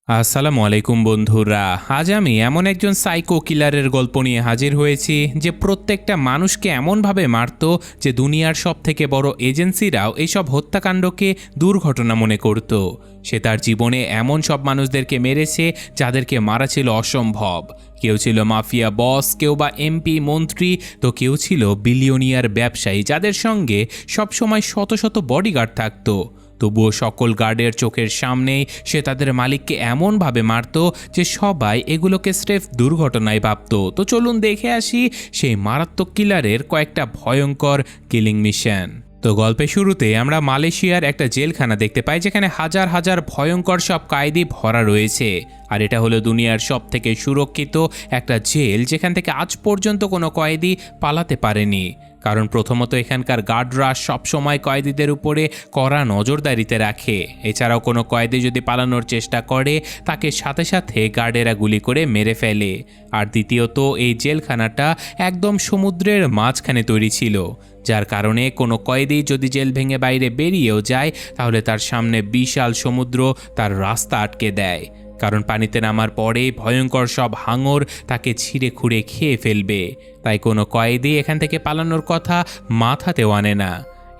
আসসালামু আলাইকুম বন্ধুরা। আজ আমি এমন একজন সাইকো কিলারের গল্প নিয়ে হাজির হয়েছি যে প্রত্যেকটা মানুষকে এমনভাবে মারত যে দুনিয়ার সব থেকে বড় এজেন্সিরাও এইসব হত্যাকাণ্ডকে দুর্ঘটনা মনে করত। সে তার জীবনে এমন সব মানুষদেরকে মেরেছে যাদেরকে মারা ছিল অসম্ভব। কেউ ছিল মাফিয়া বস, কেউ বা এমপি মন্ত্রী, তো কেউ ছিল বিলিয়নিয়ার ব্যবসায়ী যাদের সঙ্গে সবসময় শত শত বডিগার্ড থাকতো। তবুও সকল গার্ডের চোখের সামনেই সে তাদের মালিককে এমনভাবে মারত যে সবাই এগুলোকে স্রেফ দুর্ঘটনায় ভাবত। তো চলুন দেখে আসি সেই মারাত্মক কিলারের কয়েকটা ভয়ঙ্কর কিলিং মিশন। তো গল্পের শুরুতে আমরা মালয়েশিয়ার একটা জেলখানা দেখতে পাই যেখানে হাজার হাজার ভয়ঙ্কর সব কয়েদি ভরা রয়েছে। আর এটা হলো দুনিয়ার সব থেকে সুরক্ষিত একটা জেল যেখান থেকে আজ পর্যন্ত কোনো কয়েদি পালাতে পারেনি। কারণ প্রথমত এখানকার গার্ডরা সবসময় কয়েদিদের উপরে কড়া নজরদারিতে রাখে। এছাড়াও কোনো কয়েদি যদি পালানোর চেষ্টা করে তাকে সাথে সাথে গার্ডেরা গুলি করে মেরে ফেলে। আর দ্বিতীয়ত এই জেলখানাটা একদম সমুদ্রের মাঝখানে তৈরি ছিল, যার কারণে কোনো কয়েদি যদি জেল ভেঙে বাইরে বেরিয়েও যায় তাহলে তার সামনে বিশাল সমুদ্র তার রাস্তা আটকে দেয়। কারণ পানিতে নামার পরেই ভয়ঙ্কর সব হাঙর তাকে ছিঁড়ে খুঁড়ে খেয়ে ফেলবে। তাই কোনো কয়েদি এখান থেকে পালানোর কথা মাথাতেও আনে না।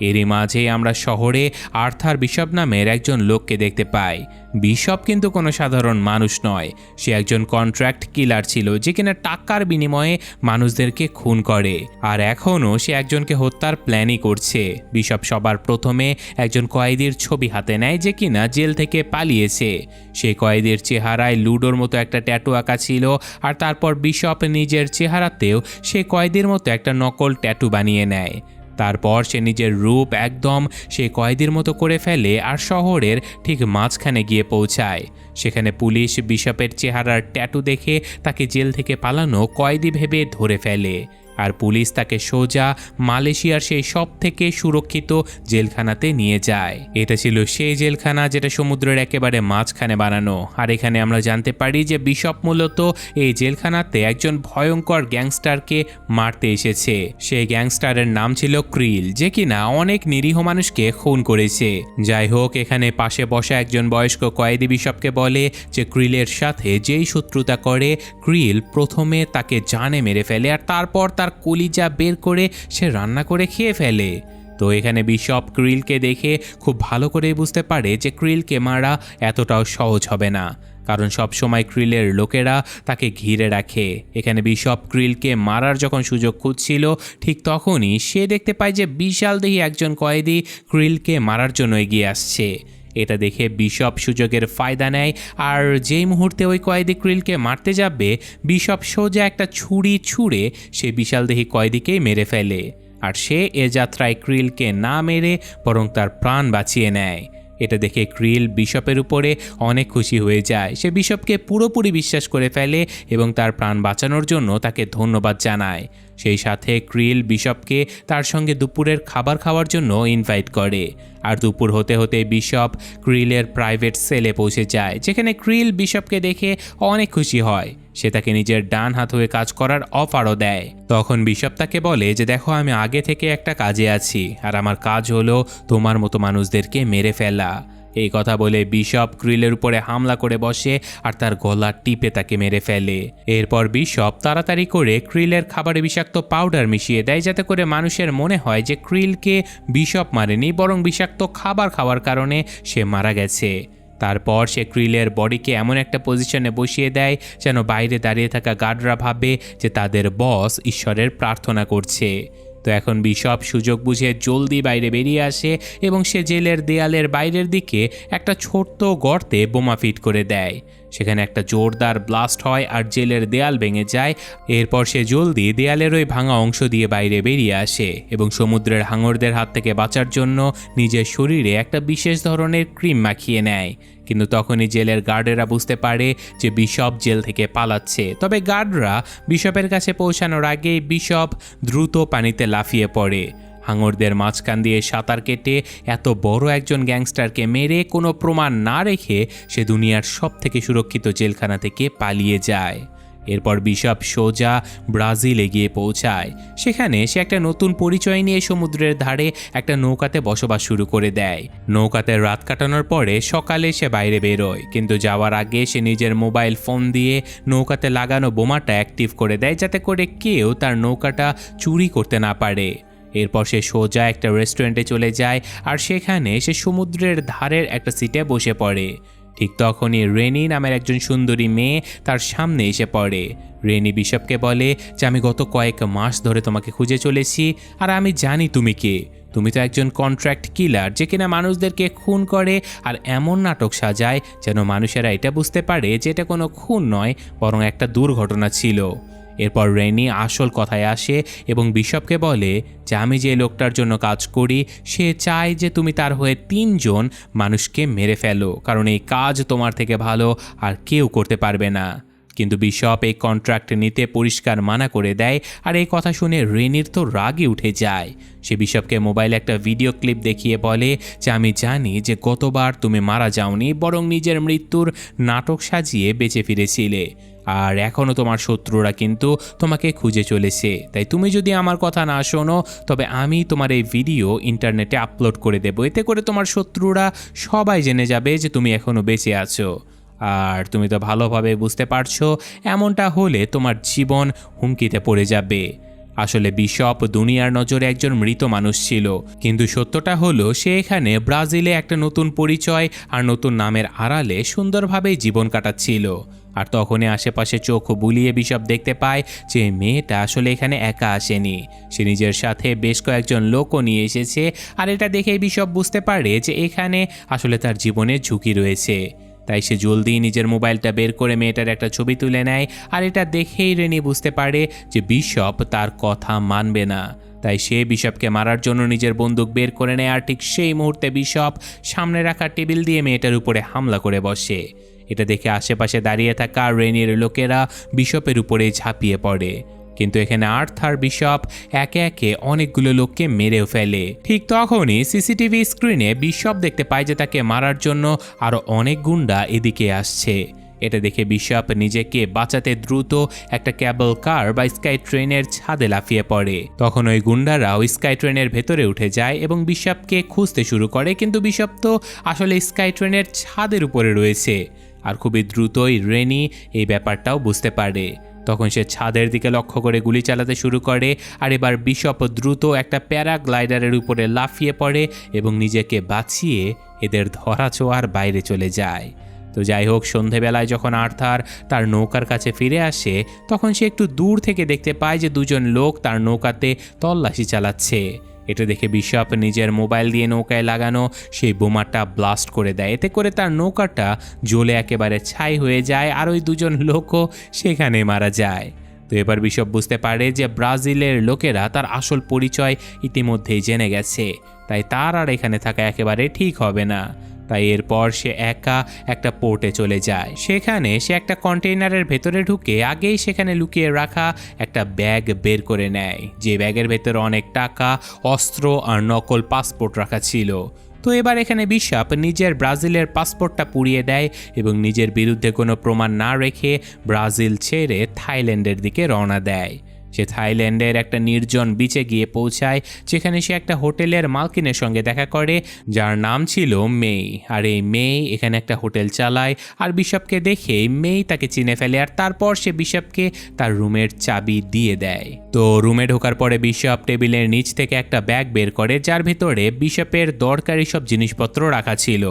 এরই মাঝে আমরা শহরে আর্থার বিশপ নামের একজন লোককে দেখতে পাই। বিশপ কিন্তু কোনো সাধারণ মানুষ নয়, সে একজন কন্ট্রাক্ট কিলার ছিল যে কিনা টাকার বিনিময়ে মানুষদেরকে খুন করে। আর এখনও সে একজনকে হত্যার প্ল্যানই করছে। বিশপ সবার প্রথমে একজন কয়েদির ছবি হাতে নেয় যে কিনা জেল থেকে পালিয়েছে। সেই কয়েদির চেহারায় লুডোর মতো একটা ট্যাটু আঁকা ছিল। আর তারপর বিশপ নিজের চেহারাতেও সে কয়েদির মতো একটা নকল ট্যাটু বানিয়ে নেয়। তারপর সে নিজের রূপ একদম সে কয়েদির মতো করে ফেলে আর শহরের ঠিক মাঝখানে গিয়ে পৌঁছায়। সেখানে পুলিশ বিশপের চেহারার ট্যাটু দেখে তাকে জেল থেকে পালানো কয়েদি ভেবে ধরে ফেলে। আর পুলিশ তাকে সোজা মালয়েশিয়ার সেই সব থেকে সুরক্ষিত জেলখানাতে নিয়ে যায়। এটা ছিল সেই জেলখানা যেটা সমুদ্রের একেবারে মাঝখানে বানানো। আর এখানে আমরা জানতে পারি যে বিশপ মূলত এই জেলখানাতে একজন ভয়ঙ্কর গ্যাংস্টারকে মারতে এসেছে। সেই গ্যাংস্টারের নাম ছিল ক্রিল, যে কিনা অনেক নিরীহ মানুষকে খুন করেছে। যাই হোক, এখানে পাশে বসা একজন বয়স্ক কয়েদি বিশপকে বলে যে ক্রিলের সাথে যেই শত্রুতা করে ক্রিল প্রথমে তাকে জানে মেরে ফেলে আর তারপর তার কলিজা বের করে সে রান্না করে খেয়ে ফেলে। তো এখানে বিশপ ক্রিলকে দেখে খুব ভালো করে বুঝতে পারে যে ক্রিলকে মারা এতটাও সহজ হবে না, কারণ সব সময় ক্রিলের লোকেরা তাকে ঘিরে রাখে। এখানে বিশপ ক্রিলকে মারার যখন সুযোগ খুঁজছিল ঠিক তখনই সে দেখতে পায় যে বিশালদেহী একজন কয়েদি ক্রিলকে মারার জন্য এগিয়ে আসছে। এটা দেখে বিশপ সুযোগের ফায়দা নেয় আর যেই মুহূর্তে ওই কয়েদি ক্রিলকে মারতে যাবে বিশপ সোজা একটা ছুরি ছুঁড়ে সে বিশালদেহী কয়েদিকেই মেরে ফেলে। আর সে এ যাত্রায় ক্রিলকে না মেরে বরং তার প্রাণ বাঁচিয়ে নেয়। এটা দেখে ক্রিল বিশপের উপরে অনেক খুশি হয়ে যায়। সে বিশপকে পুরোপুরি বিশ্বাস করে ফেলে এবং তার প্রাণ বাঁচানোর জন্য তাকে ধন্যবাদ জানায়। সেই সাথে ক্রিল বিশপকে তার সঙ্গে দুপুরের খাবার খাওয়ার জন্য ইনভাইট করে। আর দুপুর হতে হতে বিশপ ক্রিলের প্রাইভেট সেলে পৌঁছে যায়, যেখানে ক্রিল বিশপকে দেখে অনেক খুশি হয়। সে তাকে নিজের ডান হাত হয়ে কাজ করার অফারও দেয়। তখন বিশপ তাকে বলে যে দেখো, আমি আগে থেকে একটা কাজে আছি আর আমার কাজ হলো তোমার মতো মানুষদেরকে মেরে ফেলা। এই কথা বলে বিশপ ক্রিলের উপরে হামলা করে বসে আর তার গলা টিপে তাকে মেরে ফেলে। এরপর বিশপ তাড়াতাড়ি করে ক্রিলের খাবারে বিষাক্ত পাউডার মিশিয়ে দেয় যাতে করে মানুষের মনে হয় যে ক্রিলকে বিশপ মারেনি বরং বিষাক্ত খাবার খাওয়ার কারণে সে মারা গেছে। তারপর সে ক্রিলের বডিকে এমন একটা পজিশনে বসিয়ে দেয় যেন বাইরে দাঁড়িয়ে থাকা গার্ডরা ভাবে যে তাদের বস ঈশ্বরের প্রার্থনা করছে। তো এখন বিশপ সুযোগ বুঝে জলদি বাইরে বেরিয়ে আসে এবং সে জেলের দেয়ালের বাইরের দিকে একটা ছোট্ট গর্তে বোমা ফিট করে দেয়। সেখানে একটা জোরদার ব্লাস্ট হয় আর জেলের দেয়াল ভেঙে যায়। এরপর সে জলদি দেয়ালের ওই ভাঙা অংশ দিয়ে বাইরে বেরিয়ে আসে এবং সমুদ্রের হাঙরদের হাত থেকে বাঁচার জন্য নিজের শরীরে একটা বিশেষ ধরনের ক্রিম মাখিয়ে নেয়। কিন্তু তখনই জেলের গার্ডেরা বুঝতে পারে যে বিশপ জেল থেকে পালাচ্ছে। তবে গার্ডরা বিশপের কাছে পৌঁছানোর আগেই বিশপ দ্রুত পানিতে লাফিয়ে পড়ে। হাঙরদের মাঝখান দিয়ে সাঁতার কেটে এত বড় একজন গ্যাংস্টারকে মেরে কোনো প্রমাণ না রেখে সে দুনিয়ার সব থেকে সুরক্ষিত জেলখানা থেকে পালিয়ে যায়। এরপর বিশপ সোজা ব্রাজিলে গিয়ে পৌঁছায়। সেখানে সে একটা নতুন পরিচয় নিয়ে সমুদ্রের ধারে একটা নৌকাতে বসবাস শুরু করে দেয়। নৌকাতে রাত কাটানোর পরে সকালে সে বাইরে বেরোয়, কিন্তু যাওয়ার আগে সে নিজের মোবাইল ফোন দিয়ে নৌকাতে লাগানো বোমাটা অ্যাক্টিভ করে দেয়, যাতে করে কেউ তার নৌকাটা চুরি করতে না পারে। এরপর সে সোজা একটা রেস্টুরেন্টে চলে যায়, আর সেখানে সে সমুদ্রের ধারের একটা সিটে বসে পড়ে। ঠিক তখনই রেনি নামের একজন সুন্দরী মেয়ে তার সামনে এসে পড়ে। রেনি বিশপকে বলে যে আমি গত কয়েক মাস ধরে তোমাকে খুঁজে চলেছি, আর আমি জানি তুমি কে। তুমি তো একজন কন্ট্রাক্ট কিলার, যে কিনা মানুষদেরকে খুন করে আর এমন নাটক সাজায় যেন মানুষেরা এটা বুঝতে পারে যে এটা কোনো খুন নয়, বরং একটা দুর্ঘটনা ছিল। এরপর রেনি আসল কথায় আসে এবং বিশপকে বলে যে আমি যে লোকটার জন্য কাজ করি সে চায় যে তুমি তার হয়ে 3 জন মানুষকে মেরে ফেলো, কারণ এই কাজ তোমার থেকে ভালো আর কেউ করতে পারবে না। কিন্তু বিশপ এই কন্ট্রাক্ট নিতে পরিষ্কার মানা করে দেয়, আর এই কথা শুনে রেনির তো রাগে উঠে যায়। সে বিশপকে মোবাইলে একটা ভিডিও ক্লিপ দেখিয়ে বলে যে আমি জানি যে গতবার তুমি মারা যাওনি, বরং নিজের মৃত্যুর নাটক সাজিয়ে বেঁচে ফিরেছিলে, আর এখনও তোমার শত্রুরা কিন্তু তোমাকে খুঁজে চলেছে। তাই তুমি যদি আমার কথা না শোনো, তবে আমি তোমার এই ভিডিও ইন্টারনেটে আপলোড করে দেব। এতে করে তোমার শত্রুরা সবাই জেনে যাবে যে তুমি এখনও বেঁচে আছো। আর তুমি তো ভালোভাবে বুঝতে পারছো এমনটা হলে তোমার জীবন হুমকিতে পড়ে যাবে। আসলে বিশপ দুনিয়ার নজরে একজন মৃত মানুষ ছিল, কিন্তু সত্যটা হলো সে এখানে ব্রাজিলে একটা নতুন পরিচয় আর নতুন নামের আড়ালে সুন্দরভাবেই জীবন কাটাচ্ছিল। আর তখনই আশেপাশে চোখ বুলিয়ে বিশপ দেখতে পায় যে মেয়েটা আসলে এখানে একা আসেনি, সে নিজের সাথে বেশ কয়েকজন লোকও নিয়ে এসেছে। আর এটা দেখেই বিশপ বুঝতে পারে যে এখানে আসলে তার জীবনের ঝুঁকি রয়েছে। তাই সে জলদি নিজের মোবাইলটা বের করে মেয়েটার একটা ছবি তুলে নেয়, আর এটা দেখেই রেনি বুঝতে পারে যে বিশপ তার কথা মানবে না। তাই সে বিশপকে মারার জন্য নিজের বন্দুক বের করে নেয়, আর ঠিক সেই মুহূর্তে বিশপ সামনে রাখা টেবিল দিয়ে মেয়েটার উপরে হামলা করে বসে। এটা দেখে আশেপাশে দাঁড়িয়ে থাকা রেনির লোকেরা বিশপের উপরে ঝাঁপিয়ে পড়ে, কিন্তু এখানে আর্থার বিশপ একে একে অনেকগুলো লোককে মেরেও ফেলে। ঠিক তখনই সিসিটিভি স্ক্রিনে বিশপ দেখতে পায় যে তাকে মারার জন্য আরও অনেক গুন্ডা এদিকে আসছে। এটা দেখে বিশপ নিজেকে বাঁচাতে দ্রুত একটা ক্যাবল কার বা স্কাই ট্রেনের ছাদে লাফিয়ে পড়ে। তখন ওই গুন্ডারাও স্কাই ট্রেনের ভেতরে উঠে যায় এবং বিশপকে খুঁজতে শুরু করে, কিন্তু বিশপ তো আসলে স্কাই ট্রেনের ছাদের উপরে রয়েছে। আর খুবই দ্রুতই রেনি এই ব্যাপারটাও বুঝতে পারে। তখন সে ছাদের দিকে লক্ষ্য করে গুলি চালাতে শুরু করে, আর এবার বিশপ দ্রুত একটা প্যারাগ্লাইডারের উপরে লাফিয়ে পড়ে এবং নিজেকে বাঁচিয়ে এদের ধরাছোঁয়ার বাইরে চলে যায়। তো যাই হোক, সন্ধেবেলায় যখন আর্থার তার নৌকার কাছে ফিরে আসে, তখন সে একটু দূর থেকে দেখতে পায় যে 2 জন লোক তার নৌকাতে তল্লাশি চালাচ্ছে। এটা দেখে বিশপ নিজের মোবাইল দিয়ে নৌকায় লাগানো সেই বোমাটা ব্লাস্ট করে দেয়। এতে করে তার নৌকাটা জ্বলে একেবারে ছাই হয়ে যায়, আর ওই 2 জন লোকও সেখানে মারা যায়। তো এবার বিশপ বুঝতে পারে যে ব্রাজিলের লোকেরা তার আসল পরিচয় ইতিমধ্যেই জেনে গেছে, তাই তার আর এখানে থাকা একেবারে ঠিক হবে না। তাই এরপর সে একা একটা পোর্টে চলে যায়। সেখানে সে একটা কন্টেইনারের ভেতরে ঢুকে আগেই সেখানে লুকিয়ে রাখা একটা ব্যাগ বের করে নেয়, যে ব্যাগের ভেতরে অনেক টাকা, অস্ত্র আর নকল পাসপোর্ট রাখা ছিল। তো এবার এখানে বিশপ নিজের ব্রাজিলের পাসপোর্টটা পুড়িয়ে দেয় এবং নিজের বিরুদ্ধে কোনো প্রমাণ না রেখে ব্রাজিল ছেড়ে থাইল্যান্ডের দিকে রওনা দেয়। সে থাইল্যান্ডের একটা নির্জন বিচে গিয়ে পৌঁছায়, যেখানে সে একটা হোটেলের মালকিনের সঙ্গে দেখা করে, যার নাম ছিল মেই। আর এই মেই এখানে একটা হোটেল চালায়, আর বিশপকে দেখে মেই তাকে চিনে ফেলে, আর তারপর সে বিশপকে তার রুমের চাবি দিয়ে দেয়। তো রুমে ঢোকার পরে বিশপ টেবিলের নিচ থেকে একটা ব্যাগ বের করে, যার ভেতরে বিশপের দরকারি সব জিনিসপত্র রাখা ছিল।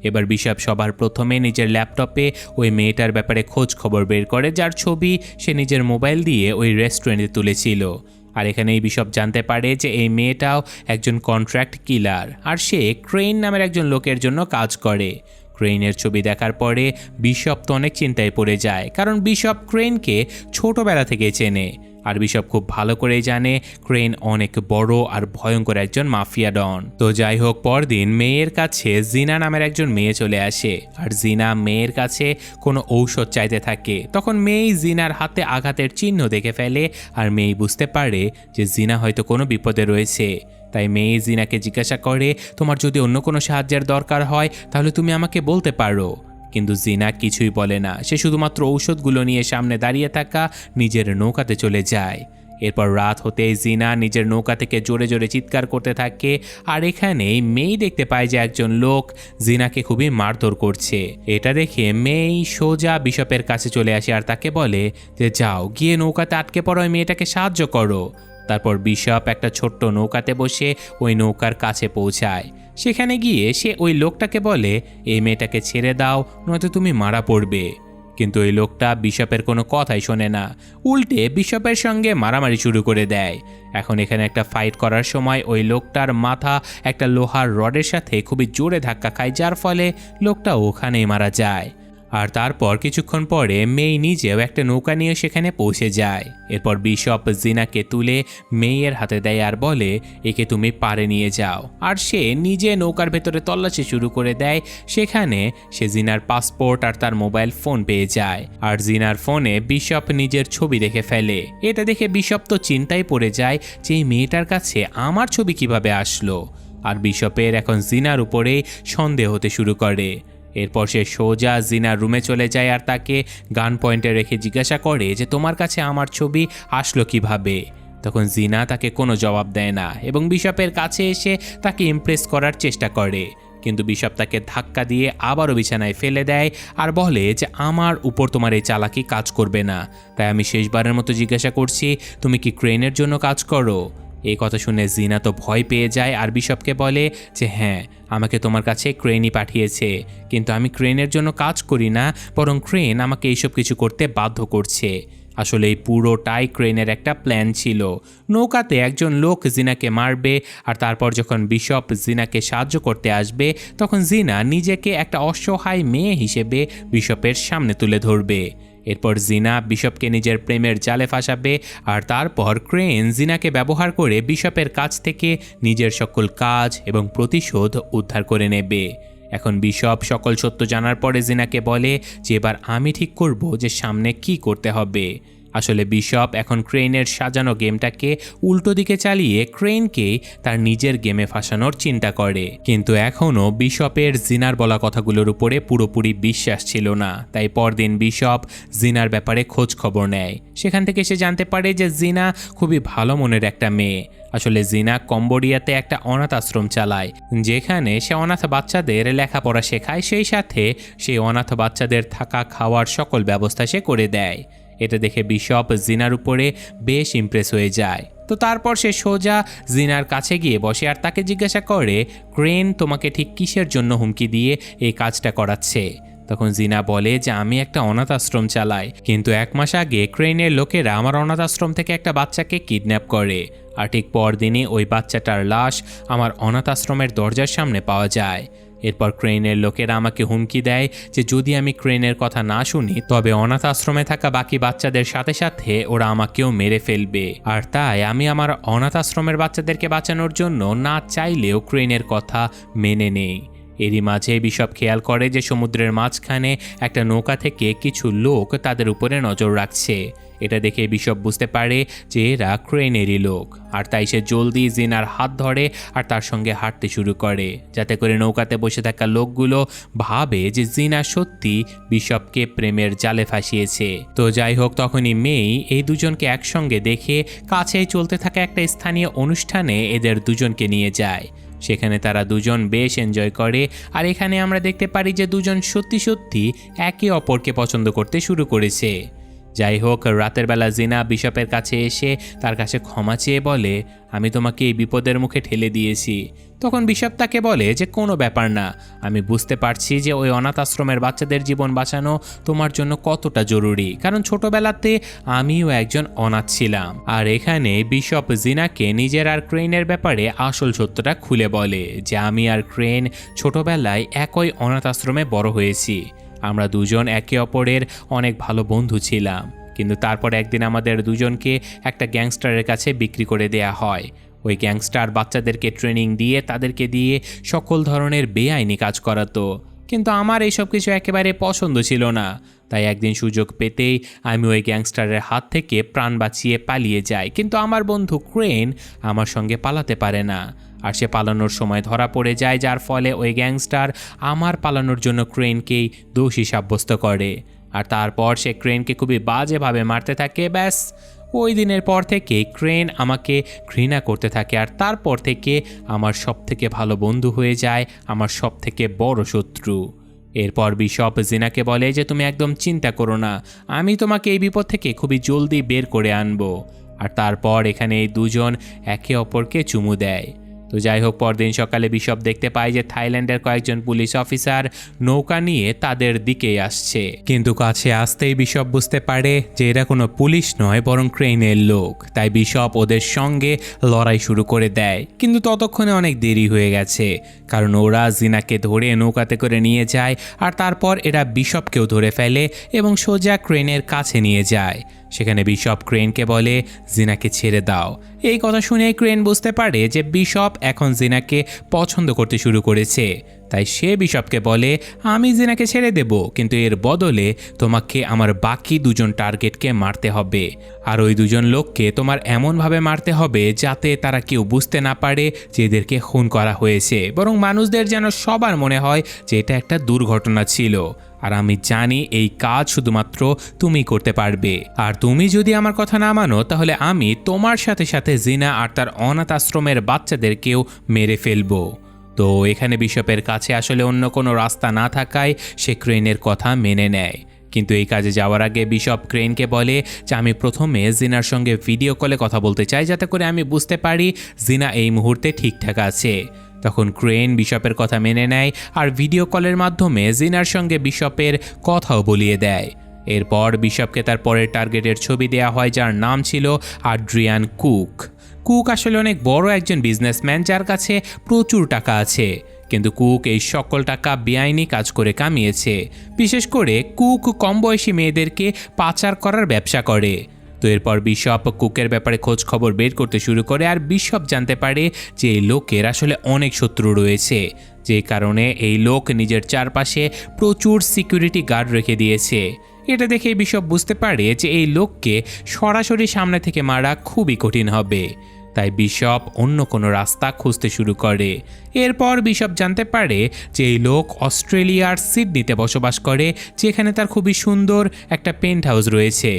এবার বিশপ সবার প্রথমে নিজের ল্যাপটপে ওই মেয়েটার ব্যাপারে খোঁজ খবর বের করে, যার ছবি সে নিজের মোবাইল দিয়ে ওই রেস্টুরেন্টে তুলেছিল। আর এখানেই বিশপ জানতে পারে যে এই মেয়েটাও একজন কন্ট্রাক্ট কিলার, আর সে ক্রেইন নামের একজন লোকের জন্য কাজ করে। ক্রেইনের ছবি দেখার পরে বিশপ তো অনেক চিন্তায় পড়ে যায়, কারণ বিশপ ক্রেইনকে ছোটবেলা থেকে চেনে। আর বিশপ খুব ভালো করেই জানে ক্রেইন অনেক বড় আর ভয়ঙ্কর একজন মাফিয়া ডন। তো যাই হোক, পরদিন মেয়ের কাছে জিনা নামের একজন মেয়ে চলে আসে, আর জিনা মেয়ের কাছে কোনো ঔষধ চাইতে থাকে। তখন মেয়ে জিনার হাতে আঘাতের চিহ্ন দেখে ফেলে, আর মেয়ে বুঝতে পারে যে জিনা হয়তো কোনো বিপদে রয়েছে। তাই মেয়ে জিনাকে জিজ্ঞাসা করে, তোমার যদি অন্য কোনো সাহায্যের দরকার হয় তাহলে তুমি আমাকে বলতে পারো। কিন্তু জিনা কিছুই বলে না। সে শুধুমাত্র ঔষধগুলো নিয়ে সামনে দাঁড়িয়ে থাকা নিজের নৌকাতে চলে যায়। এরপর রাত হতেই জিনা নিজের নৌকা থেকে জোরে জোরে চিৎকার করতে থাকে। আর এখানেই মেই দেখতে পায় যে একজন লোক জিনাকে খুবই মারধর করছে। এটা দেখে মেই সোজা বিশপের কাছে চলে আসে আর তাকে বলে যে যাও গিয়ে নৌকাতে আটকে পড়া ওই মেয়েটাকে সাহায্য করো। তারপর বিশপ একটা ছোট্ট নৌকাতে বসে ওই নৌকার কাছে পৌঁছায়। সেখানে গিয়ে সে ওই লোকটাকে বলে এই মেয়েটাকে ছেড়ে দাও, নয়তো তুমি মারা পড়বে। কিন্তু ওই লোকটা বিশপের কোনো কথাই শোনে না, উল্টে বিশপের সঙ্গে মারামারি শুরু করে দেয়। এখন এখানে একটা ফাইট করার সময় ওই লোকটার মাথা একটা লোহার রডের সাথে খুবই জোরে ধাক্কা খায়, যার ফলে লোকটা ওখানেই মারা যায়। আর তারপর কিছুক্ষণ পরে মেই নিজেও একটা নৌকা নিয়ে সেখানে পৌঁছে যায়। এরপর বিশপ জিনাকে তুলে মেয়ের হাতে দেয় আর বলে একে তুমি পারে নিয়ে যাও। আর সে নিজে নৌকার ভেতরে তল্লাশি শুরু করে দেয়। সেখানে সে জিনার পাসপোর্ট আর তার মোবাইল ফোন পেয়ে যায়। আর জিনার ফোনে বিশপ নিজের ছবি দেখে ফেলে। এটা দেখে বিশপ তো চিন্তায় পড়ে যায় যে এই মেয়েটার কাছে আমার ছবি কিভাবে আসলো। আর বিশপের এখন জিনার উপরে সন্দেহ হতে শুরু করে। এরপর সে সোজা জিনার রুমে চলে যায় আর তাকে গান পয়েন্টে রেখে জিজ্ঞাসা করে যে তোমার কাছে আমার ছবি আসলো কিভাবে। তখন জিনা তাকে কোনো জবাব দেয় না এবং বিশপের কাছে এসে তাকে ইমপ্রেস করার চেষ্টা করে। কিন্তু বিশপ তাকে ধাক্কা দিয়ে আবারও বিছানায় ফেলে দেয় আর বলে যে আমার উপর তোমার এই চালাকি কাজ করবে না। তাই আমি শেষবারের মতো জিজ্ঞাসা করছি তুমি কি ক্রেনের জন্য কাজ করো? এই কথা শুনে জিনা তো ভয় পেয়ে যায় আর বিশপকে বলে যে হ্যাঁ, আমাকে তোমার কাছে ক্রেনই পাঠিয়েছে, কিন্তু আমি ক্রেনের জন্য কাজ করি না, বরং ক্রেন আমাকে এইসব কিছু করতে বাধ্য করছে। আসলে এই পুরোটাই ক্রেনের একটা প্ল্যান ছিল। নৌকাতে একজন লোক জিনাকে মারবে আর তারপর যখন বিশপ জিনাকে সাহায্য করতে আসবে তখন জিনা নিজেকে একটা অসহায় মেয়ে হিসেবে বিশপের সামনে তুলে ধরবে। এরপর জিনা বিশপকে নিজের প্রেমের জালে ফাঁসাবে আর তারপর ক্রেন জিনাকে ব্যবহার করে বিশপের কাছ থেকে নিজের সকল কাজ এবং প্রতিশোধ উদ্ধার করে নেবে। এখন বিশপ সকল সত্য জানার পরে জিনাকে বলে যে এবার আমি ঠিক করব যে সামনে কি করতে হবে। আসলে বিশপ এখন ক্রেনের সাজানো গেমটাকে উল্টো দিকে চালিয়ে ক্রেনকে তার নিজের গেমে ফাঁসানোর চিন্তা করে। কিন্তু এখনও বিশপের জিনার বলা কথাগুলোর উপরে পুরোপুরি বিশ্বাস ছিল না। তাই পরদিন বিশপ জিনার ব্যাপারে খোঁজ খবর নেয়। সেখান থেকে সে জানতে পারে যে জিনা খুবই ভালো মনের একটা মেয়ে। আসলে জিনা কম্বোডিয়াতে একটা অনাথ আশ্রম চালায়, যেখানে সে অনাথ বাচ্চাদের লেখাপড়া শেখায়, সেই সাথে সেই অনাথ বাচ্চাদের থাকা খাওয়ার সকল ব্যবস্থা সে করে দেয়। এটা দেখে বিশপ জিনার উপরে বেশ ইমপ্রেস হয়ে যায়। তো তারপর সে সোজা জিনার কাছে গিয়ে বসে আর তাকে জিজ্ঞাসা করে ক্রেন তোমাকে ঠিক কিসের জন্য হুমকি দিয়ে এই কাজটা করাচ্ছে। তখন জিনা বলে যে আমি একটা অনাথ আশ্রম চালাই, কিন্তু 1 মাস আগে ক্রেনের লোকেরা আমার অনাথ আশ্রম থেকে একটা বাচ্চাকে কিডন্যাপ করে আর ঠিক পরদিনই ওই বাচ্চাটার লাশ আমার অনাথ আশ্রমের দরজার সামনে পাওয়া যায়। এরপর ক্রেনের লোকেরা আমাকে হুমকি দেয় যে যদি আমি ক্রেনের কথা না শুনি তবে অনাথ আশ্রমে থাকা বাকি বাচ্চাদের সাথে সাথে ওরা আমাকেও মেরে ফেলবে। আর তাই আমি আমার অনাথ আশ্রমের বাচ্চাদেরকে বাঁচানোর জন্য না চাইলেও ক্রেনের কথা মেনে নেই। এরই মাঝে বিশপ খেয়াল করে যে সমুদ্রের মাঝখানে একটা নৌকা থেকে কিছু লোক তাদের উপরে নজর রাখছে। এটা দেখে বিশপ বুঝতে পারে যে এরা ক্রেনেরই লোক। আর তাই সে জলদি জিনার হাত ধরে আর তার সঙ্গে হাঁটতে শুরু করে, যাতে করে নৌকাতে বসে থাকা লোকগুলো ভাবে যে জিনা সত্যি বিশপকে প্রেমের জালে ফাঁসিয়েছে। তো যাই হোক, তখনই মেই এই দুজনকে একসঙ্গে দেখে কাছেই চলতে থাকা একটা স্থানীয় অনুষ্ঠানে এদের দুজনকে নিয়ে যায়। সেখানে তারা দুজন বেশ এনজয় করে। আর এখানে আমরা দেখতে পারি যে দুজন সত্যি সত্যি একে অপরকে পছন্দ করতে শুরু করেছে। যাই হোক, রাতের বেলা জিনা বিশপের কাছে এসে তার কাছে ক্ষমা চেয়ে বলে আমি তোমাকে এই বিপদের মুখে ঠেলে দিয়েছি। তখন বিশপ তাকে বলে যে কোনো ব্যাপার না, আমি বুঝতে পারছি যে ওই অনাথ আশ্রমের বাচ্চাদের জীবন বাঁচানো তোমার জন্য কতটা জরুরি, কারণ ছোটবেলাতে আমিও একজন অনাথ ছিলাম। আর এখানে বিশপ জিনাকে নিজের আর ক্রেনের ব্যাপারে আসল সত্যটা খুলে বলে যে আমি আর ক্রেন ছোটবেলায় একই অনাথ আশ্রমে বড় হয়েছি। আমরা দুজন একে অপরের অনেক ভালো বন্ধু ছিলাম, কিন্তু তারপর একদিন আমাদের দুজনকে একটা গ্যাংস্টারের কাছে বিক্রি করে দেয়া হয়। ওই গ্যাংস্টার বাচ্চাদেরকে ট্রেনিং দিয়ে তাদেরকে দিয়ে সকল ধরনের বেআইনি কাজ করাতো, কিন্তু আমার এইসব কিছু একেবারে পছন্দ ছিল না। তাই একদিন সুযোগ পেতেই আমি ওই গ্যাংস্টারের হাত থেকে প্রাণ বাঁচিয়ে পালিয়ে যাই, কিন্তু আমার বন্ধু ক্রেন আমার সঙ্গে পালাতে পারে না। আর সে পালানোর সময় ধরা পড়ে যায়, যার ফলে ওই গ্যাংস্টার আমার পালানোর জন্য ক্রেনকেই দোষী সাব্যস্ত করে। আর তারপর সে ক্রেনকে খুবই বাজেভাবে মারতে থাকে। ব্যাস, ওই দিনের পর থেকে ক্রেন আমাকে ঘৃণা করতে থাকে, আর তারপর থেকে আমার সবথেকে ভালো বন্ধু হয়ে যায়, আমার সবথেকে বড় শত্রু। এরপর বিশপ জিনাকে বলে যে তুমি একদম চিন্তা করো না, আমি তোমাকে এই বিপদ থেকে খুবই জলদি বের করে আনবো। আর তারপর এখানে এই দুজন একে অপরকে চুমু দেয়। তো যাই হোক, পরদিন সকালে বিশপ দেখতে পায় যে থাইল্যান্ডের কয়েকজন পুলিশ অফিসার নৌকা নিয়ে তাদের দিকেই আসছে। কিন্তু কাছে আসতেই বিশপ বুঝতে পারে যে এরা কোনো পুলিশ নয়, বরং ক্রেনের লোক। তাই বিশপ ওদের সঙ্গে লড়াই শুরু করে দেয়। কিন্তু ততক্ষণে অনেক দেরি হয়ে গেছে, কারণ ওরা জিনাকে ধরে নৌকাতে করে নিয়ে যায়। আর তারপর এরা বিশপকেও ধরে ফেলে এবং সোজা ক্রেনের কাছে নিয়ে যায়। সেখানে বিশপ ক্রেনকে বলে জিনাকে ছেড়ে দাও। এই কথা শুনে ক্রেন বুঝতে পারে যে বিশপ এখন জিনাকে পছন্দ করতে শুরু করেছে। তাই সে বিশপকে বলে আমি জিনাকে ছেড়ে দেব, কিন্তু এর বদলে তোমাকে আমার বাকি দুজন টার্গেটকে মারতে হবে। আর ওই দুজন লোককে তোমার এমনভাবে মারতে হবে যাতে তারা কেউ বুঝতে না পারে যে এদেরকে খুন করা হয়েছে, বরং মানুষদের যেন সবার মনে হয় যে এটা একটা দুর্ঘটনা ছিল। আর আমি জানি এই কাজ শুধুমাত্র তুমি করতে পারবে। আর তুমি যদি আমার কথা না মানো, তাহলে আমি তোমার সাথে সাথে জিনা আর তার অনাথ আশ্রমের বাচ্চাদেরকেও মেরে ফেলবো। তো এখানে বিশপের কাছে আসলে অন্য কোনো রাস্তা না থাকায় সে ক্রেনের কথা মেনে নেয়। কিন্তু এই কাজে যাওয়ার আগে বিশপ ক্রেনকে বলে যে আমি প্রথমে জিনার সঙ্গে ভিডিও কলে কথা বলতে চাই, যাতে করে আমি বুঝতে পারি জিনা এই মুহূর্তে ঠিকঠাক আছে। তখন ক্রেন বিশপের কথা মেনে নেয় আর ভিডিও কলের মাধ্যমে জিনার সঙ্গে বিশপের কথাও বলিয়ে দেয়। এরপর বিশপকে তার পরের টার্গেটের ছবি দেওয়া হয়, যার নাম ছিল আড্রিয়ান কুক। কুক আসলে অনেক বড় একজন বিজনেসম্যান, যার কাছে প্রচুর টাকা আছে। কিন্তু কুক এই সকল টাকা বেআইনি কাজ করে কামিয়েছে। বিশেষ করে কুক কম বয়সী মেয়েদেরকে পাচার করার ব্যবসা করে। তো এরপর বিশপ কুকের ব্যাপারে খোঁজ খবর বের করতে শুরু করে, আর বিশপ জানতে পারে যে এই লোকের আসলে অনেক শত্রু রয়েছে, যে কারণে এই লোক নিজের চারপাশে প্রচুর সিকিউরিটি গার্ড রেখে দিয়েছে। এটা দেখে বিশপ বুঝতে পারে যে এই লোককে সরাসরি সামনে থেকে মারা খুবই কঠিন হবে। তাই বিশপ অন্য কোনো রাস্তা খুঁজতে শুরু করে। এরপর বিশপ জানতে পারে যে এই লোক অস্ট্রেলিয়ার সিডনিতে বসবাস করে, যেখানে তার খুবই সুন্দর একটা পেন্ট হাউস রয়েছে,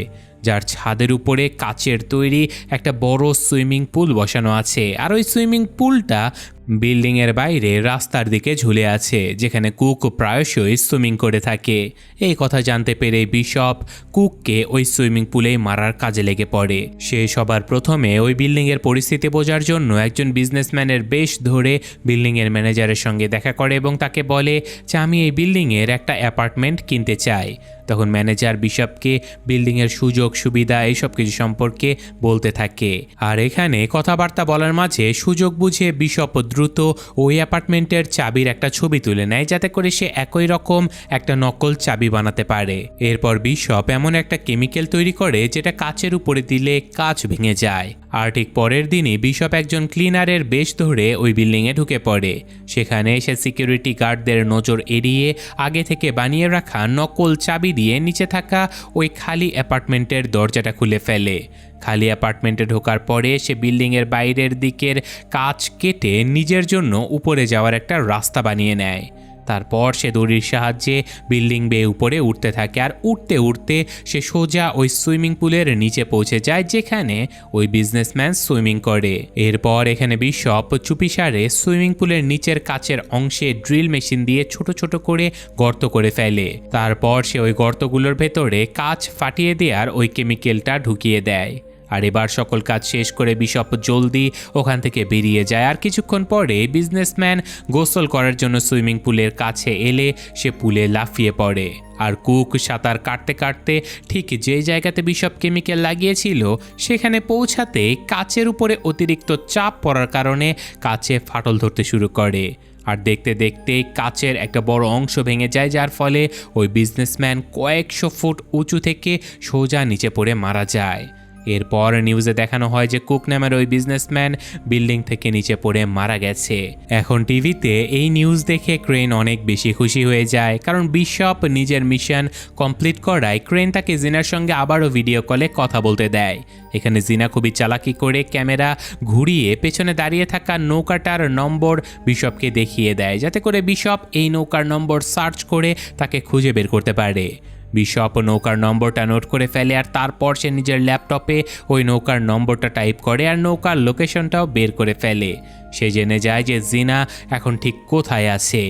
যার ছাদের উপরে কাচের তৈরি একটা বড় সুইমিং পুল বসানো আছে। আর ওই সুইমিং পুলটা বিল্ডিংয়ের বাইরে রাস্তার দিকে ঝুলে আছে, যেখানে কুক প্রায়শই সুইমিং করে থাকে। এই কথা জানতে পেরে বিশপ কুককে ওই সুইমিং পুলেই মারার কাজে লেগে পড়ে। সে সবার প্রথমে ওই বিল্ডিংয়ের পরিস্থিতি বোঝার জন্য একজন বিজনেসম্যানের বেশ ধরে বিল্ডিংয়ের ম্যানেজারের সঙ্গে দেখা করে এবং তাকে বলে যে আমি এই বিল্ডিংয়ের একটা অ্যাপার্টমেন্ট কিনতে চাই। তখন ম্যানেজার বিশপকে বিল্ডিংয়ের সুযোগ সুবিধা এইসব কিছু সম্পর্কে বলতে থাকে। আর এখানে কথাবার্তা বলার মাঝে সুযোগ বুঝে বিশপ দ্রুত ওই অ্যাপার্টমেন্টের চাবির একটা ছবি তুলে নেয়, যাতে করে সে একই রকম একটা নকল চাবি বানাতে পারে। এরপর বিশপ এমন একটা কেমিক্যাল তৈরি করে যেটা কাচের উপরে দিলে কাচ ভেঙে যায়। আর ঠিক পরের দিনই বিশপ একজন ক্লিনারের বেশ ধরে ওই বিল্ডিংয়ে ঢুকে পড়ে। সেখানে সে সিকিউরিটি গার্ডদের নজর এড়িয়ে আগে থেকে বানিয়ে রাখা নকল চাবি দিয়ে নিচে থাকা ওই খালি অ্যাপার্টমেন্টের দরজাটা খুলে ফেলে। খালি অ্যাপার্টমেন্টে ঢোকার পরে সে বিল্ডিংয়ের বাইরের দিকের কাচ কেটে নিজের জন্য উপরে যাওয়ার একটা রাস্তা বানিয়ে নেয়। তারপর সে দড়ির সাহায্যে বিল্ডিং বেয়ে উপরে উঠতে থাকে। আর উঠতে উঠতে সে সোজা ওই সুইমিং পুলের নিচে পৌঁছে যায়, যেখানে ওই বিজনেসম্যান সুইমিং করে। এরপর এখানে বিশপ চুপিসারে সুইমিং পুলের নিচের কাচের অংশে ড্রিল মেশিন দিয়ে ছোট ছোট করে গর্ত করে ফেলে। তারপর সে ওই গর্তগুলোর ভেতরে কাচ ফাটিয়ে দেওয়ার ওই কেমিক্যালটা ঢুকিয়ে দেয়। আর এবার সকল কাজ শেষ করে বিশপ জলদি ওখান থেকে বেরিয়ে যায়। আর কিছুক্ষণ পরে বিজনেসম্যান গোসল করার জন্য সুইমিং পুলের কাছে এলে সে পুলে লাফিয়ে পড়ে। আর কুক সাঁতার কাটতে কাটতে ঠিক যে জায়গাতে বিশপ কেমিক্যাল লাগিয়েছিল সেখানে পৌঁছাতে কাচের উপরে অতিরিক্ত চাপ পড়ার কারণে কাচে ফাটল ধরতে শুরু করে। আর দেখতে দেখতে কাচের একটা বড় অংশ ভেঙে যায়, যার ফলে ওই বিজনেসম্যান কয়েকশো ফুট উঁচু থেকে সোজা নিচে পড়ে মারা যায়। এরপর নিউজে দেখানো হয় যে কুক নামের ওই বিজনেসম্যান বিল্ডিং থেকে নিচে পড়ে মারা গেছে। এখন টিভিতে এই নিউজ দেখে ক্রেন অনেক বেশি খুশি হয়ে যায়, কারণ বিশপ নিজের মিশন কমপ্লিট করায় ক্রেন তাকে জিনার সঙ্গে আবারও ভিডিও কলে কথা বলতে দেয়। এখানে জিনা খুবই চালাকি করে ক্যামেরা ঘুরিয়ে পেছনে দাঁড়িয়ে থাকা নৌকাটার নম্বর বিশপকে দেখিয়ে দেয়, যাতে করে বিশপ এই নৌকার নম্বর সার্চ করে তাকে খুঁজে বের করতে পারে। বিশপ নৌকার নম্বরটা নোট করে ফেলে আর তারপর সে নিজের ল্যাপটপে ওই নৌকার নম্বরটা টাইপ করে আর নৌকার লোকেশনটাও বের করে ফেলে। সে জেনে যায় যে জিনা এখন ঠিক কোথায় আছে।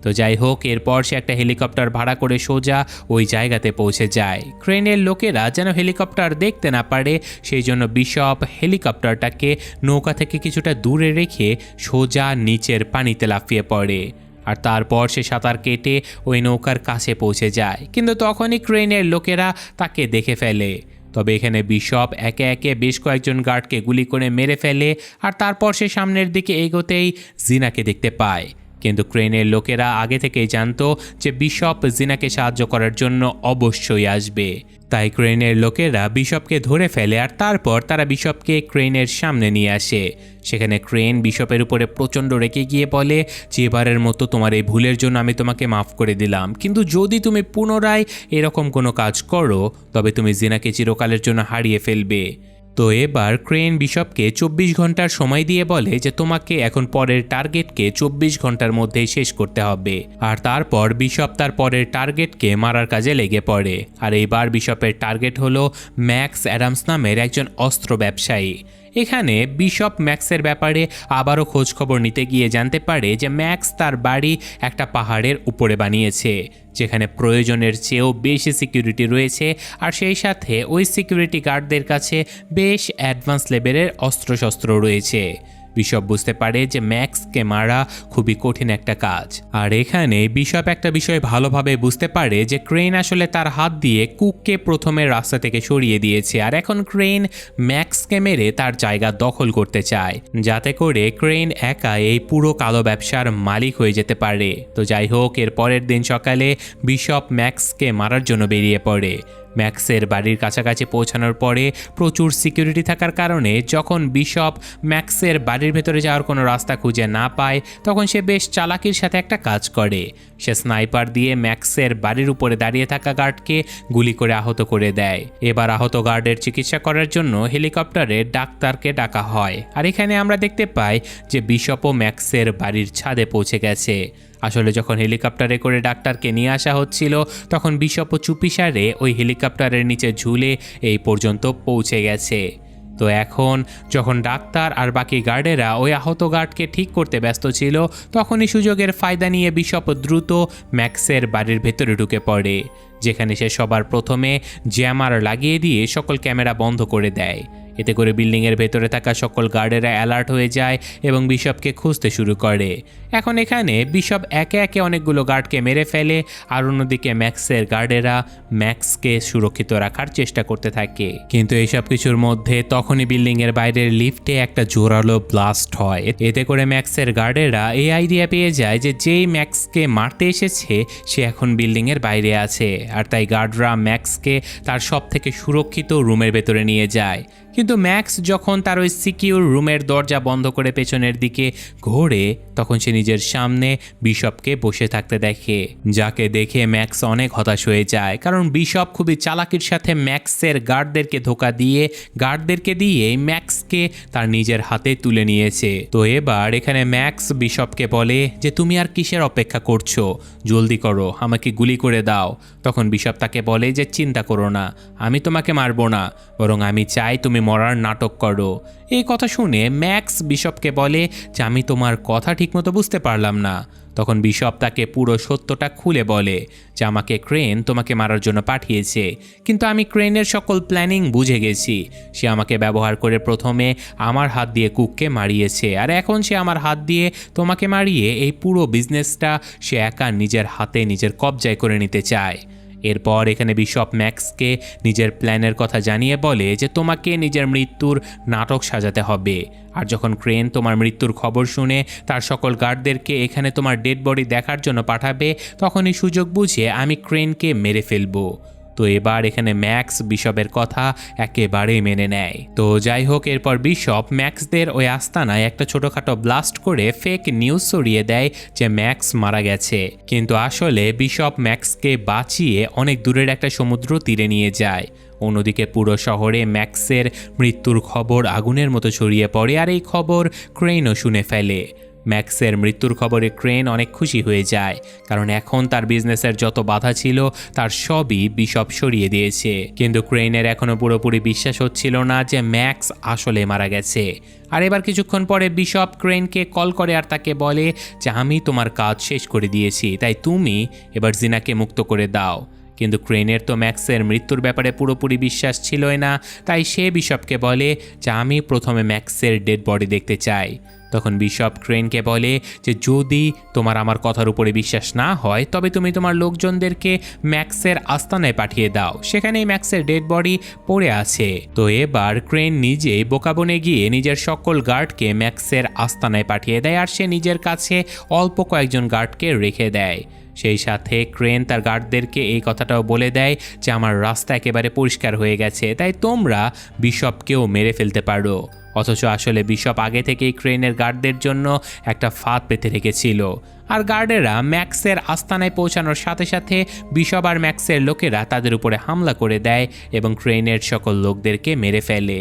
তো যাই হোক, এরপর সে একটা হেলিকপ্টার ভাড়া করে সোজা ওই জায়গাতে পৌঁছে যায়। ক্রেনের লোকেরা যেন হেলিকপ্টার দেখতে না পারে, সেই জন্য বিশপ হেলিকপ্টারটাকে নৌকা থেকে কিছুটা দূরে রেখে সোজা নিচের পানিতে লাফিয়ে পড়ে আর তারপর সে সাঁতার কেটে ওই নৌকার কাছে পৌঁছে যায়। কিন্তু তখনই ক্রেনের লোকেরা তাকে দেখে ফেলে। তবে এখানে বিশপ একে একে বেশ কয়েকজন গার্ডকে গুলি করে মেরে ফেলে আর তারপর সে সামনের দিকে এগোতেই জিনাকে দেখতে পায়। কিন্তু ক্রেনের লোকেরা আগে থেকেই জানতো যে বিশপ জিনাকে সাহায্য করার জন্য অবশ্যই আসবে, তাই ক্রেনের লোকেরা বিশপকে ধরে ফেলে আর তারপর তারা বিশপকে ক্রেনের সামনে নিয়ে আসে। সেখানে ক্রেন বিশপের উপরে প্রচণ্ড রেগে গিয়ে বলে যে এবারের মতো তোমার এই ভুলের জন্য আমি তোমাকে মাফ করে দিলাম, কিন্তু যদি তুমি পুনরায় এরকম কোনো কাজ করো তবে তুমি জিনাকে চিরকালের জন্য হারিয়ে ফেলবে। তো এবার ক্রেন বিশপকে 24 ঘন্টার সময় দিয়ে বলে যে তোমাকে এখন পরের টার্গেটকে 24 ঘন্টার মধ্যেই শেষ করতে হবে। আর তারপর বিশপ তার পরের টার্গেটকে মারার কাজে লেগে পড়ে। আর এইবার বিশপের টার্গেট হলো ম্যাক্স অ্যাডামস নামের একজন অস্ত্র ব্যবসায়ী। এখানে বিশপ ম্যাক্সের ব্যাপারে আবারও খোঁজখবর নিতে গিয়ে জানতে পারে যে ম্যাক্স তার বাড়ি একটা পাহাড়ের উপরে বানিয়েছে, যেখানে প্রয়োজনের চেয়েও বেশি সিকিউরিটি রয়েছে আর সেই সাথে ওই সিকিউরিটি গার্ডদের কাছে বেশ অ্যাডভান্স লেভেলের অস্ত্রশস্ত্র রয়েছে। বিশপ বুঝতে পারে যে ম্যাক্সকে মারা খুবই কঠিন একটা কাজ। আর এখানে বিশপ একটা বিষয় ভালোভাবে বুঝতে পারে যে ক্রেন আসলে তার হাত দিয়ে কুককে প্রথমে রাস্তা থেকে সরিয়ে দিয়েছে আর এখন ক্রেন ম্যাক্সকে মেরে তার জায়গা দখল করতে চায়, যাতে করে ক্রেন একা এই পুরো কালো ব্যবসার মালিক হয়ে যেতে পারে। তো যাই হোক, এর পরের দিন সকালে বিশপ ম্যাক্সকে মারার জন্য বেরিয়ে পড়ে। ম্যাক্সের বাড়ির কাছাকাছি পৌঁছানোর পরে প্রচুর সিকিউরিটি থাকার কারণে যখন বিশপ ম্যাক্সের বাড়ির ভেতরে যাওয়ার কোনো রাস্তা খুঁজে না পায়, তখন সে বেশ চালাকির সাথে একটা কাজ করে। সে স্নাইপার দিয়ে ম্যাক্সের বাড়ির উপরে দাঁড়িয়ে থাকা গার্ডকে গুলি করে আহত করে দেয়। এবার আহত গার্ডের চিকিৎসা করার জন্য হেলিকপ্টারে ডাক্তারকে ডাকা হয়। আর এখানে আমরা দেখতে পাই যে বিশপও ম্যাক্সের বাড়ির ছাদে পৌঁছে গেছে। আসলে যখন হেলিকপ্টারে করে ডাক্তারকে নিয়ে আসা হচ্ছিল তখন বিশপও চুপিসারে ওই হেলিকপ্টারের নিচে ঝুলে এই পর্যন্ত পৌঁছে গেছে। তো এখন যখন ডাক্তার আর বাকি গার্ডেরা ওই আহত গার্ডকে ঠিক করতে ব্যস্ত ছিল, তখনই সুযোগের ফায়দা নিয়ে বিশপ দ্রুত ম্যাক্সের বাড়ির ভেতরে ঢুকে পড়ে, যেখানে সে সবার প্রথমে জ্যামার লাগিয়ে দিয়ে সকল ক্যামেরা বন্ধ করে দেয়। এতে করে বিল্ডিংয়ের ভেতরে থাকা সকল গার্ডেরা অ্যালার্ট হয়ে যায় এবং বিশপকে খুঁজতে শুরু করে। এখন এখানে বিশপ একে একে অনেকগুলো গার্ডকে মেরে ফেলে আর অন্যদিকে ম্যাক্সের গার্ডেরা ম্যাক্সকে সুরক্ষিত রাখার চেষ্টা করতে থাকে। কিন্তু এইসব কিছুর মধ্যে তখনই বিল্ডিংয়ের বাইরের লিফটে একটা জোরালো ব্লাস্ট হয়। এতে করে ম্যাক্সের গার্ডেরা এই আইডিয়া পেয়ে যায় যে যেই ম্যাক্সকে মারতে এসেছে সে এখন বিল্ডিংয়ের বাইরে আছে, আর তাই গার্ডরা ম্যাক্সকে তার সব থেকে সুরক্ষিত রুমের ভেতরে নিয়ে যায়। কিন্তু ম্যাক্স যখন তার ওই সিকিউর রুমের দরজা বন্ধ করে পেছনের দিকে ঘোরে, তখন সে নিজের সামনে বিশপকে বসে থাকতে দেখে, যাকে দেখে ম্যাক্স অনেক হতাশ হয়ে যায়, কারণ বিশপ খুবই চালাকির সাথে ম্যাক্সের গার্ডদেরকে ধোকা দিয়ে ম্যাক্সকে তার নিজের হাতে তুলে নিয়েছে। তো এবার এখানে ম্যাক্স বিশপকে বলে যে তুমি আর কিসের অপেক্ষা করছো, জলদি করো, আমাকে গুলি করে দাও। তখন বিশপ তাকে বলে যে চিন্তা করো না, আমি তোমাকে মারবো না, বরং আমি চাই তুমি মরার নাটক করো। এই কথা শুনে ম্যাক্স বিশপকে বলে যে আমি তোমার কথা ঠিকমতো বুঝতে পারলাম না। তখন বিশপ তাকে পুরো সত্যটা খুলে বলে যে আমাকে ক্রেন তোমাকে মারার জন্য পাঠিয়েছে, কিন্তু আমি ক্রেনের সকল প্ল্যানিং বুঝে গেছি। সে আমাকে ব্যবহার করে প্রথমে আমার হাত দিয়ে কুককে মারিয়েছে, আর এখন সে আমার হাত দিয়ে তোমাকে মারিয়ে এই পুরো বিজনেসটা সে একা নিজের হাতে নিজের কবজায় করে নিতে চায়। এরপর এখানে বিশপ ম্যাক্সকে নিজের প্ল্যানের কথা জানিয়ে বলে যে তোমাকে নিজের মৃত্যুর নাটক সাজাতে হবে, আর যখন ক্রেন তোমার মৃত্যুর খবর শুনে তার সকল গার্ডদেরকে এখানে তোমার ডেড বডি দেখার জন্য পাঠাবে, তখনই সুযোগ বুঝে আমি ক্রেনকে মেরে ফেলবো। তো এবার এখানে ম্যাক্স বিশপের কথা একেবারেই মেনে নেয়। তো যাই হোক, এরপর বিশপ ম্যাক্সদের ওই আস্তানায় একটা ছোটোখাটো ব্লাস্ট করে ফেক নিউজ ছড়িয়ে দেয় যে ম্যাক্স মারা গেছে। কিন্তু আসলে বিশপ ম্যাক্সকে বাঁচিয়ে অনেক দূরের একটা সমুদ্র তীরে নিয়ে যায়। অন্যদিকে পুরো শহরে ম্যাক্সের মৃত্যুর খবর আগুনের মতো ছড়িয়ে পড়ে, আর এই খবর ক্রেইনও শুনে ফেলে। ম্যাক্সের মৃত্যুর খবরে ক্রেন অনেক খুশি হয়ে যায়, কারণ এখন তার বিজনেসের যত বাধা ছিল তার সবই বিশপ সরিয়ে দিয়েছে। কিন্তু ক্রেনের এখনও পুরোপুরি বিশ্বাস হচ্ছিল না যে ম্যাক্স আসলে মারা গেছে। আর এবার কিছুক্ষণ পরে বিশপ ক্রেনকে কল করে আর তাকে বলে যে আমি তোমার কাজ শেষ করে দিয়েছি, তাই তুমি এবার জিনাকে মুক্ত করে দাও। কিন্তু ক্রেনের তো ম্যাক্সের মৃত্যুর ব্যাপারে পুরোপুরি বিশ্বাস ছিলই না, তাই সে বিশপকে বলে যে আমি প্রথমে ম্যাক্সের ডেড বডি দেখতে চাই। তখন বিশপ ক্রেনকে বলে যে যদি তোমার আমার কথার উপরে বিশ্বাস না হয় তবে তুমি তোমার লোকজনদেরকে ম্যাক্সের আস্তানায় পাঠিয়ে দাও, সেখানেই ম্যাক্সের ডেড বডি পড়ে আছে। তো এবার ক্রেন নিজেই বোকা বনে গিয়ে নিজের সকল গার্ডকে ম্যাক্সের আস্তানায় পাঠিয়ে দেয়, আর সে নিজের কাছে অল্প কয়েকজন গার্ডকে রেখে দেয়। সেই সাথে ক্রেন তার গার্ডদেরকে এই কথাটাও বলে দেয় যে আমার রাস্তা একেবারে পরিষ্কার হয়ে গেছে, তাই তোমরা বিশপকেও মেরে ফেলতে পারো। অথচ আসলে বিশপ আগে থেকেই ক্রেনের গার্ডদের জন্য একটা ফাঁদ পেতে রেখেছিল, আর গার্ডেরা ম্যাক্সের আস্তানায় পৌঁছানোর সাথে সাথে বিশপ আর ম্যাক্সের লোকেরা তাদের উপরে হামলা করে দেয় এবং ক্রেনের সকল লোকদেরকে মেরে ফেলে।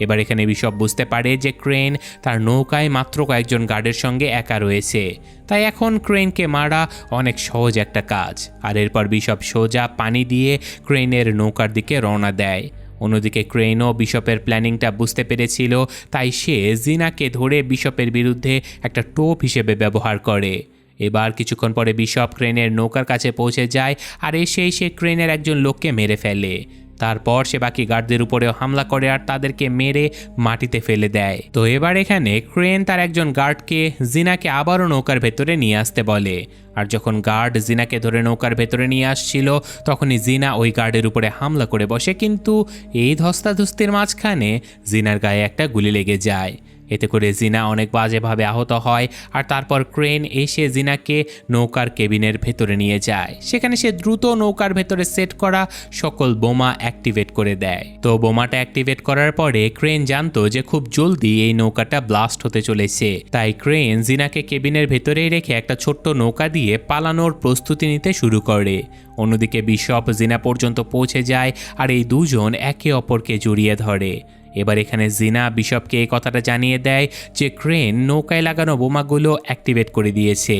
এবার এখানে বিশপ বুঝতে পারে যে ক্রেন তার নৌকায় মাত্র কয়েকজন গার্ডের সঙ্গে একা রয়েছে, তাই এখন ক্রেনকে মারা অনেক সহজ একটা কাজ। আর এরপর বিশপ সোজা পানি দিয়ে ক্রেনের নৌকার দিকে রওনা দেয়। অন্যদিকে ক্রেনও বিশপের প্ল্যানিংটা বুঝতে পেরেছিল, তাই সে জিনাকে ধরে বিশপের বিরুদ্ধে একটা টোপ হিসেবে ব্যবহার করে। এবার কিছুক্ষণ পরে বিশপ ক্রেনের নৌকার কাছে পৌঁছে যায়, আর এসেই সে ক্রেনের একজন লোককে মেরে ফেলে। তারপর সে বাকি গার্ডদের উপরেও হামলা করে আর তাদেরকে মেরে মাটিতে ফেলে দেয়। তো এবার এখানে ক্রেন তার একজন গার্ডকে জিনাকে আবারও নৌকার ভেতরে নিয়ে আসতে বলে, আর যখন গার্ড জিনাকে ধরে নৌকার ভেতরে নিয়ে আসছিল তখনই জিনা ওই গার্ডের উপরে হামলা করে বসে, কিন্তু এই ধস্তাধস্তির মাঝখানে জিনার গায়ে একটা গুলি লেগে যায়। এতে করে জিনা অনেক বাজেভাবে আহত হয়, আর তারপর ক্রেন এসে জিনাকে নৌকার কেবিনের ভেতরে নিয়ে যায়। সেখানে সে দ্রুত নৌকার ভেতরে সেট করা সকল বোমা অ্যাক্টিভেট করে দেয়। তো বোমাটা অ্যাক্টিভেট করার পরে ক্রেন জানতো যে খুব জলদি এই নৌকাটা ব্লাস্ট হতে চলেছে, তাই ক্রেন জিনাকে কেবিনের ভেতরেই রেখে একটা ছোট্ট নৌকা দিয়ে পালানোর প্রস্তুতি নিতে শুরু করে। অন্যদিকে বিশপ জিনা পর্যন্ত পৌঁছে যায়, আর এই দুজন একে অপরকে জড়িয়ে ধরে। এবার এখানে জিনা বিশপকে এই কথাটা জানিয়ে দেয় যে ক্রেন নৌকায় লাগানো বোমাগুলো অ্যাক্টিভেট করে দিয়েছে,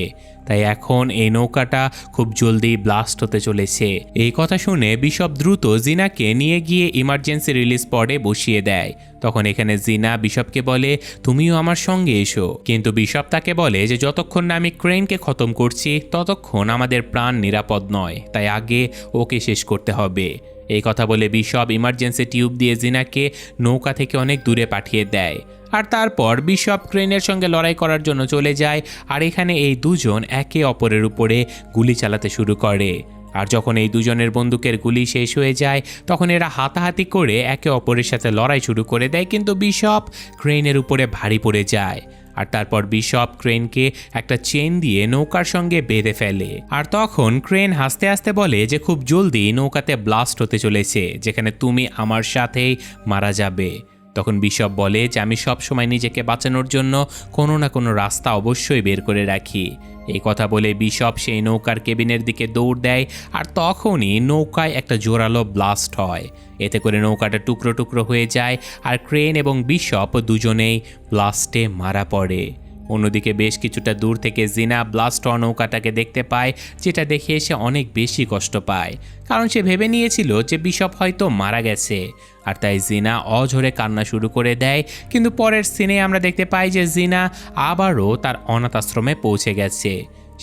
তাই এখন এই নৌকাটা খুব জলদি ব্লাস্ট হতে চলেছে। এই কথা শুনে বিশপ দ্রুত জিনাকে নিয়ে গিয়ে ইমার্জেন্সি রিলিজ পডে বসিয়ে দেয়। তখন এখানে জিনা বিশপকে বলে তুমিও আমার সঙ্গে এসো, কিন্তু বিশপ তাকে বলে যে যতক্ষণ না আমি ক্রেনকে খতম করছি ততক্ষণ আমাদের প্রাণ নিরাপদ নয়, তাই আগে ওকে শেষ করতে হবে। এই কথা বলে বিশপ ইমার্জেন্সি টিউব দিয়ে জিনাকে নৌকা থেকে অনেক দূরে পাঠিয়ে দেয়, আর তারপর বিশপ ক্রেনের সঙ্গে লড়াই করার জন্য চলে যায়। আর এখানে এই দুজন একে অপরের উপরে গুলি চালাতে শুরু করে, আর যখন এই দুজনের বন্দুকের গুলি শেষ হয়ে যায় তখন এরা হাতাহাতি করে একে অপরের সাথে লড়াই শুরু করে দেয়, কিন্তু বিশপ ক্রেনের উপরে ভারী পড়ে যায়। আর তারপর বিশপ ক্রেনকে একটা চেন দিয়ে নৌকার সঙ্গে বেঁধে ফেলে। আর তখন ক্রেন হাসতে হাসতে বলে যে খুব জলদি নৌকাতে ব্লাস্ট হতে চলেছে, যেখানে তুমি আমার সাথেই মারা যাবে। তখন বিশপ বলে যে আমি সব সময় নিজেকে বাঁচানোর জন্য কোনো না কোনো রাস্তা অবশ্যই বের করে রাখি। এই কথা বলে বিশপ সেই নৌকার কেবিনের দিকে দৌড় দেয়, আর তখনই নৌকায় একটা জোরালো ব্লাস্ট হয়। এতে করে নৌকাটা টুকরো টুকরো হয়ে যায়, আর ক্রেন এবং বিশপ দুজনেই ব্লাস্টে মারা পড়ে। অন্যদিকে বেশ কিছুটা দূর থেকে জিনা ব্লাস্ট হওয়া নৌকাটাকে দেখতে পায়, যেটা দেখে সে অনেক বেশি কষ্ট পায়, কারণ সে ভেবে নিয়েছিল যে বিশপ হয়তো মারা গেছে। আর তাই জিনা অঝরে কান্না শুরু করে দেয়। কিন্তু পরের সিনে আমরা দেখতে পাই যে জিনা আবারও তার অনাথ আশ্রমে পৌঁছে গেছে।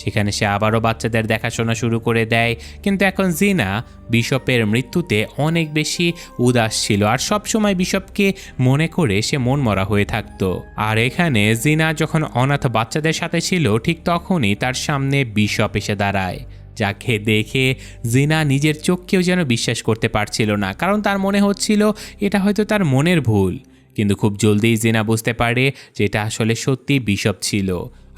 সেখানে সে আবারও বাচ্চাদের দেখাশোনা শুরু করে দেয়, কিন্তু এখন জিনা বিশপের মৃত্যুতে অনেক বেশি উদাস ছিল, আর সবসময় বিশপকে মনে করে সে মনমরা হয়ে থাকতো। আর এখানে জিনা যখন অনাথ বাচ্চাদের সাথে ছিল ঠিক তখনই তার সামনে বিশপ এসে দাঁড়ায়, যাকে দেখে জিনা নিজের চোখকেও যেন বিশ্বাস করতে পারছিল না, কারণ তার মনে হচ্ছিল এটা হয়তো তার মনের ভুল। কিন্তু খুব জলদি জিনা বুঝতে পারে যে এটা আসলে সত্যি বিশপ ছিল,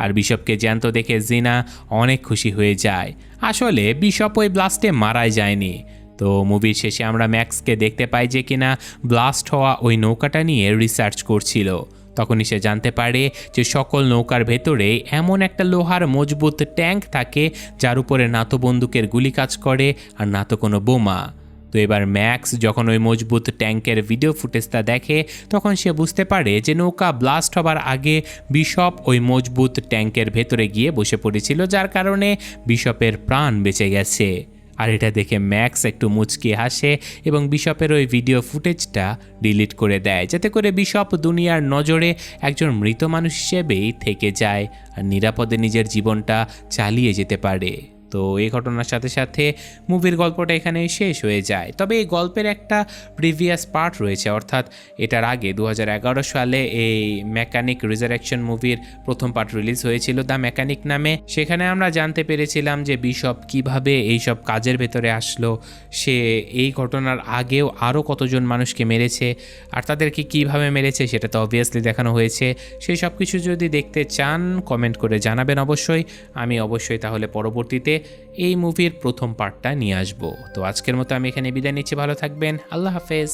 আর বিশপকে জ্যান্ত দেখে জিনা অনেক খুশি হয়ে যায়। আসলে বিশপ ওই ব্লাস্টে মারাই যায়নি, তো মুভির শেষে আমরা ম্যাক্সকে দেখতে পাই যে কিনা ব্লাস্ট হওয়া ওই নৌকাটা নিয়ে রিসার্চ করছিল। তখনই সে জানতে পারে যে সকল নৌকার ভেতরে এমন একটা লোহার মজবুত ট্যাঙ্ক থাকে যার উপরে না তো বন্দুকের গুলি কাজ করে আর না তো কোনো বোমা। তো এবার ম্যাক্স যখন ওই মজবুত ট্যাঙ্কের ভিডিও ফুটেজটা দেখে তখন সে বুঝতে পারে যে নৌকা ব্লাস্ট হবার আগে বিশপ ওই মজবুত ট্যাঙ্কের ভেতরে গিয়ে বসে পড়েছিল, যার কারণে বিশপের প্রাণ বেঁচে গেছে। আর এটা দেখে ম্যাক্স একটু মুচকি হাসে এবং বিশপের ওই ভিডিও ফুটেজটা ডিলিট করে দেয়, যাতে করে বিশপ দুনিয়ার নজরে একজন মৃত মানুষ হিসেবেই থেকে যায় আর নিরাপদে নিজের জীবনটা চালিয়ে যেতে পারে। তো এই ঘটনার সাথে সাথে মুভির গল্পটা এখানেই শেষ হয়ে যায়। তবে এই গল্পের একটা প্রিভিয়াস পার্ট রয়েছে, অর্থাৎ এটার আগে 2011 সালে এই মেকানিক রিজারেকশন মুভির প্রথম পার্ট রিলিজ হয়েছিল দ্য মেকানিক নামে। সেখানে আমরা জানতে পেরেছিলাম যে বিশপ কিভাবে এইসব কাজের ভেতরে আসলো, সে এই ঘটনার আগেও আরও কতজন মানুষকে মেরেছে আর তাদেরকে কিভাবে মেরেছে সেটা তো অবভিয়াসলি দেখানো হয়েছে। সেই সব কিছু যদি দেখতে চান কমেন্ট করে জানাবেন অবশ্যই, আমি অবশ্যই তাহলে পরবর্তীতে এই মুভির প্রথম পার্টটা নিয়ে আসবো। তো আজকের মতো আমি এখানে বিদায় নিচ্ছি, ভালো থাকবেন, আল্লাহ হাফেজ।